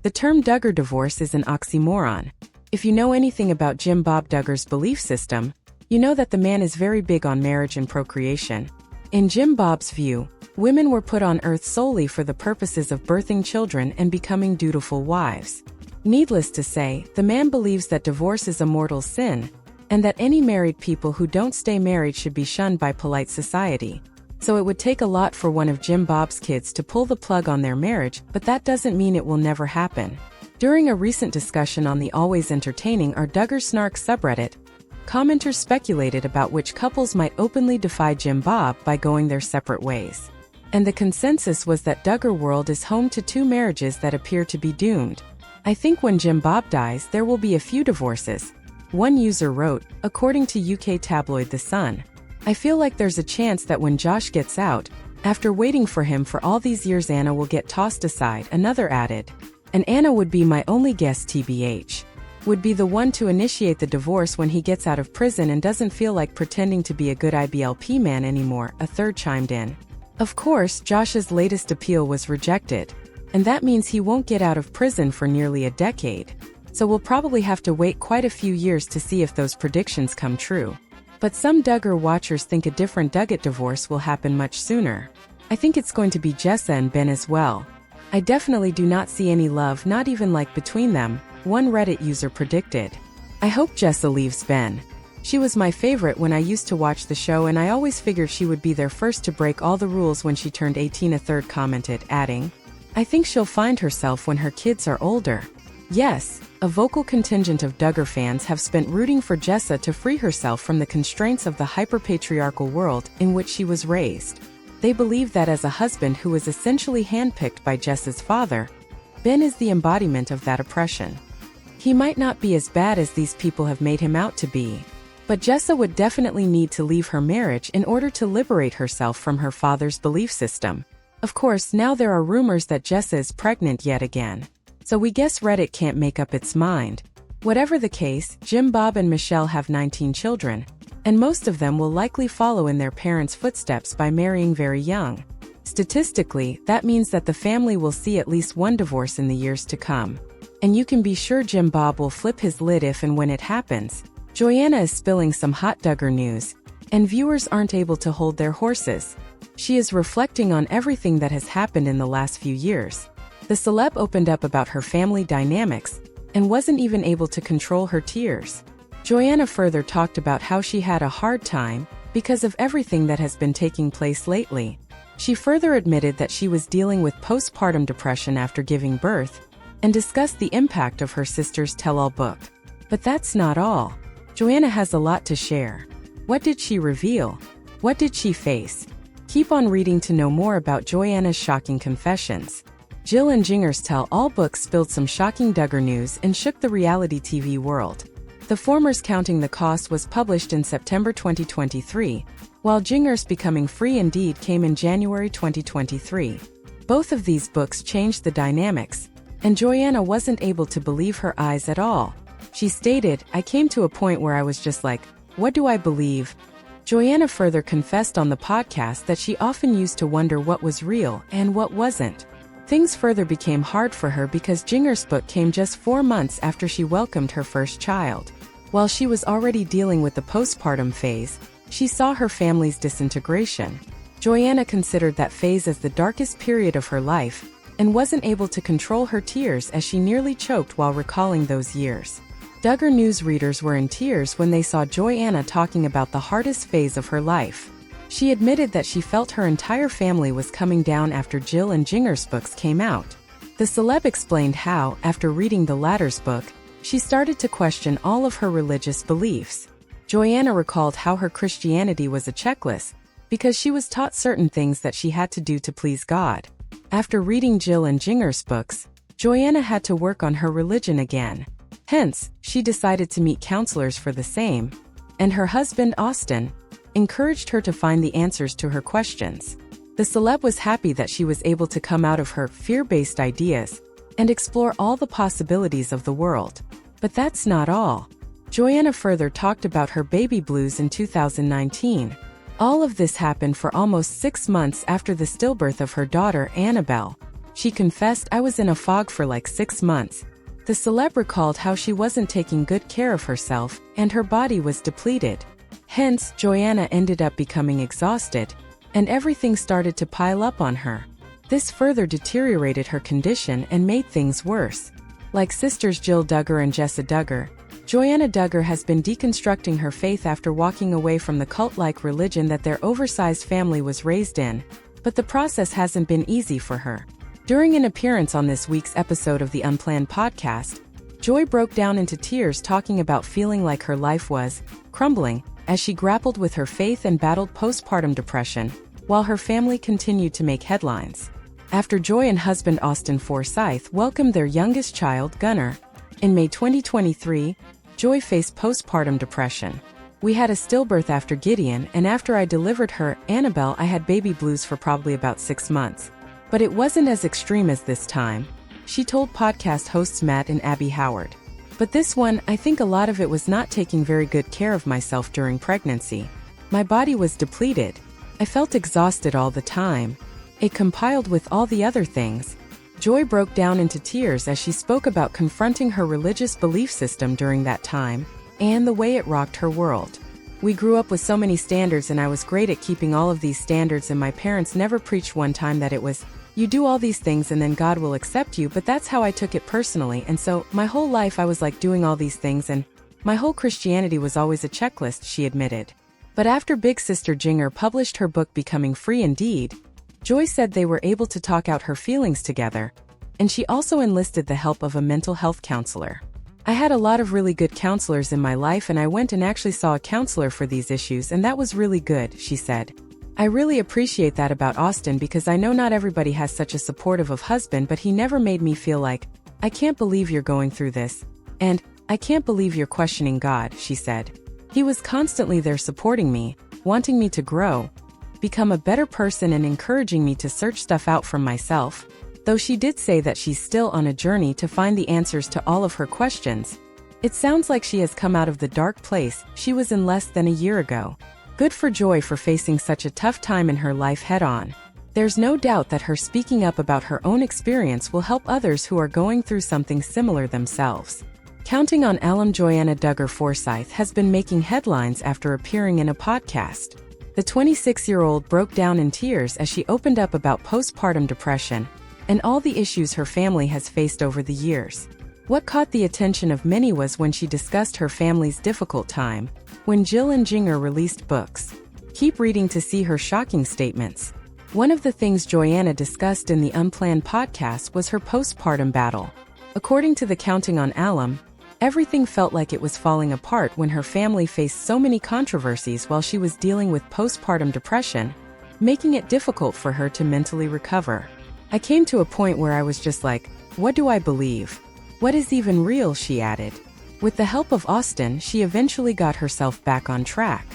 The term Duggar divorce is an oxymoron. If you know anything about Jim Bob Duggar's belief system, you know that the man is very big on marriage and procreation. In Jim Bob's view, women were put on earth solely for the purposes of birthing children and becoming dutiful wives. Needless to say, the man believes that divorce is a mortal sin, and that any married people who don't stay married should be shunned by polite society. So it would take a lot for one of Jim Bob's kids to pull the plug on their marriage, but that doesn't mean it will never happen. During a recent discussion on the always entertaining r Duggar Snark subreddit, commenters speculated about which couples might openly defy Jim Bob by going their separate ways. And the consensus was that Duggar World is home to 2 marriages that appear to be doomed. I think when Jim Bob dies there will be a few divorces. One user wrote, according to UK tabloid The Sun, I feel like there's a chance that when Josh gets out, after waiting for him for all these years, Anna will get tossed aside. Another added, and Anna would be my only guess TBH. Would be the one to initiate the divorce when he gets out of prison and doesn't feel like pretending to be a good IBLP man anymore, a third chimed in. Of course, Josh's latest appeal was rejected, and that means he won't get out of prison for nearly a decade. So we'll probably have to wait quite a few years to see if those predictions come true. But some Duggar watchers think a different Duggar divorce will happen much sooner. I think it's going to be Jessa and Ben as well. I definitely do not see any love, not even like between them, one Reddit user predicted. I hope Jessa leaves Ben. She was my favorite when I used to watch the show, and I always figured she would be there first to break all the rules when she turned 18. A third commented, adding, I think she'll find herself when her kids are older. Yes, a vocal contingent of Duggar fans have spent rooting for Jessa to free herself from the constraints of the hyper-patriarchal world in which she was raised. They believe that as a husband who was essentially handpicked by Jessa's father, Ben is the embodiment of that oppression. He might not be as bad as these people have made him out to be, but Jessa would definitely need to leave her marriage in order to liberate herself from her father's belief system. Of course, now there are rumors that Jessa is pregnant yet again. So we guess Reddit can't make up its mind. Whatever the case, Jim Bob and Michelle have 19 children, and most of them will likely follow in their parents' footsteps by marrying very young. Statistically, that means that the family will see at least one divorce in the years to come. And you can be sure Jim Bob will flip his lid if and when it happens. Jana is spilling some hot Duggar news, and viewers aren't able to hold their horses. She is reflecting on everything that has happened in the last few years. The celeb opened up about her family dynamics, and wasn't even able to control her tears. Jana further talked about how she had a hard time, because of everything that has been taking place lately. She further admitted that she was dealing with postpartum depression after giving birth, and discussed the impact of her sister's tell-all book. But that's not all. Jana has a lot to share. What did she reveal? What did she face? Keep on reading to know more about Jana's shocking confessions. Jill and Jinger's tell-all book spilled some shocking Duggar news and shook the reality TV world. The former's Counting the Cost was published in September 2023, while Jinger's Becoming Free Indeed came in January 2023. Both of these books changed the dynamics, and Jana wasn't able to believe her eyes at all. She stated, I came to a point where I was just like, what do I believe? Jana further confessed on the podcast that she often used to wonder what was real and what wasn't. Things further became hard for her because Jinger's book came just 4 months after she welcomed her first child. While she was already dealing with the postpartum phase, she saw her family's disintegration. Jana considered that phase as the darkest period of her life, and wasn't able to control her tears as she nearly choked while recalling those years. Duggar news readers were in tears when they saw Jana talking about the hardest phase of her life. She admitted that she felt her entire family was coming down after Jill and Jinger's books came out. The celeb explained how, after reading the latter's book, she started to question all of her religious beliefs. Jana recalled how her Christianity was a checklist, because she was taught certain things that she had to do to please God. After reading Jill and Jinger's books, Jana had to work on her religion again. Hence, she decided to meet counselors for the same, and her husband, Austin, encouraged her to find the answers to her questions. The celeb was happy that she was able to come out of her fear-based ideas and explore all the possibilities of the world. But that's not all. Jana further talked about her baby blues in 2019. All of this happened for almost 6 months after the stillbirth of her daughter, Annabelle. She confessed, "I was in a fog for like 6 months." The celeb recalled how she wasn't taking good care of herself, and her body was depleted. Hence, Jana ended up becoming exhausted, and everything started to pile up on her. This further deteriorated her condition and made things worse. Like sisters Jill Duggar and Jessa Duggar, Jana Duggar has been deconstructing her faith after walking away from the cult-like religion that their oversized family was raised in, but the process hasn't been easy for her. During an appearance on this week's episode of the Unplanned podcast, Joy broke down into tears talking about feeling like her life was crumbling as she grappled with her faith and battled postpartum depression, while her family continued to make headlines. After Joy and husband Austin Forsyth welcomed their youngest child, Gunnar, in May 2023, Joy faced postpartum depression. "We had a stillbirth after Gideon, and after I delivered her, Annabelle, I had baby blues for probably about 6 months. But it wasn't as extreme as this time," she told podcast hosts Matt and Abby Howard. "But this one, I think a lot of it was not taking very good care of myself during pregnancy. My body was depleted. I felt exhausted all the time. It compiled with all the other things." Joy broke down into tears as she spoke about confronting her religious belief system during that time, and the way it rocked her world. "We grew up with so many standards, and I was great at keeping all of these standards, and my parents never preached one time that it was, you do all these things and then God will accept you, but that's how I took it personally, and so, my whole life I was like doing all these things, and my whole Christianity was always a checklist," she admitted. But after big sister Jana published her book Becoming Free Indeed, Joy said they were able to talk out her feelings together, and she also enlisted the help of a mental health counselor. "I had a lot of really good counselors in my life, and I went and actually saw a counselor for these issues, and that was really good," she said. "I really appreciate that about Austin because I know not everybody has such a supportive of husband, but he never made me feel like, I can't believe you're going through this, and I can't believe you're questioning God," she said. "He was constantly there supporting me, wanting me to grow, become a better person, and encouraging me to search stuff out from myself." Though she did say that she's still on a journey to find the answers to all of her questions, it sounds like she has come out of the dark place she was in less than a year ago. Good for Joy for facing such a tough time in her life head-on. There's no doubt that her speaking up about her own experience will help others who are going through something similar themselves. Counting on alum Jana Duggar Forsyth has been making headlines after appearing in a podcast. The 26-year-old broke down in tears as she opened up about postpartum depression and all the issues her family has faced over the years. What caught the attention of many was when she discussed her family's difficult time when Jill and Jana released books. Keep reading to see her shocking statements. One of the things Jana discussed in the Unplanned podcast was her postpartum battle. According to the Counting on Alum, everything felt like it was falling apart when her family faced so many controversies while she was dealing with postpartum depression, making it difficult for her to mentally recover. "I came to a point where I was just like, what do I believe? What is even real?" she added. With the help of Austin, she eventually got herself back on track.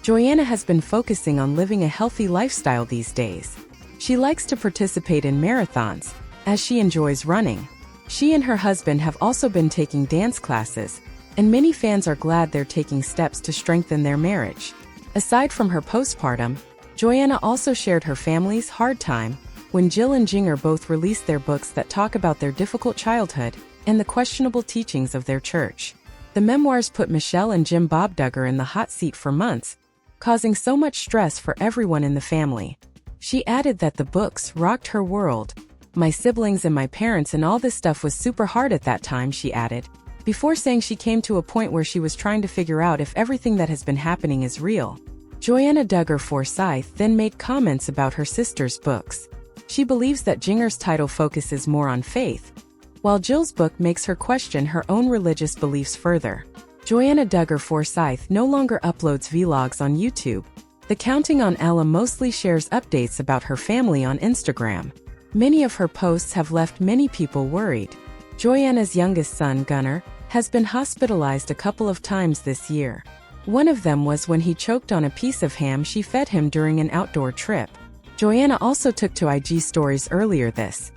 Jana has been focusing on living a healthy lifestyle these days. She likes to participate in marathons, as she enjoys running. She and her husband have also been taking dance classes, and many fans are glad they're taking steps to strengthen their marriage. Aside from her postpartum, Jana also shared her family's hard time when Jill and Jana both released their books that talk about their difficult childhood and the questionable teachings of their church. The memoirs put Michelle and Jim Bob Duggar in the hot seat for months, causing so much stress for everyone in the family. She added that the books rocked her world. "My siblings and my parents and all this stuff was super hard at that time," she added, before saying she came to a point where she was trying to figure out if everything that has been happening is real. Jana Duggar Forsyth then made comments about her sister's books. She believes that Jana's title focuses more on faith, while Jill's book makes her question her own religious beliefs further. Jana Duggar Forsyth no longer uploads vlogs on YouTube. The Counting on Alum mostly shares updates about her family on Instagram. Many of her posts have left many people worried. Jana's youngest son, Gunnar, has been hospitalized a couple of times this year. One of them was when he choked on a piece of ham she fed him during an outdoor trip. Jana also took to IG stories earlier this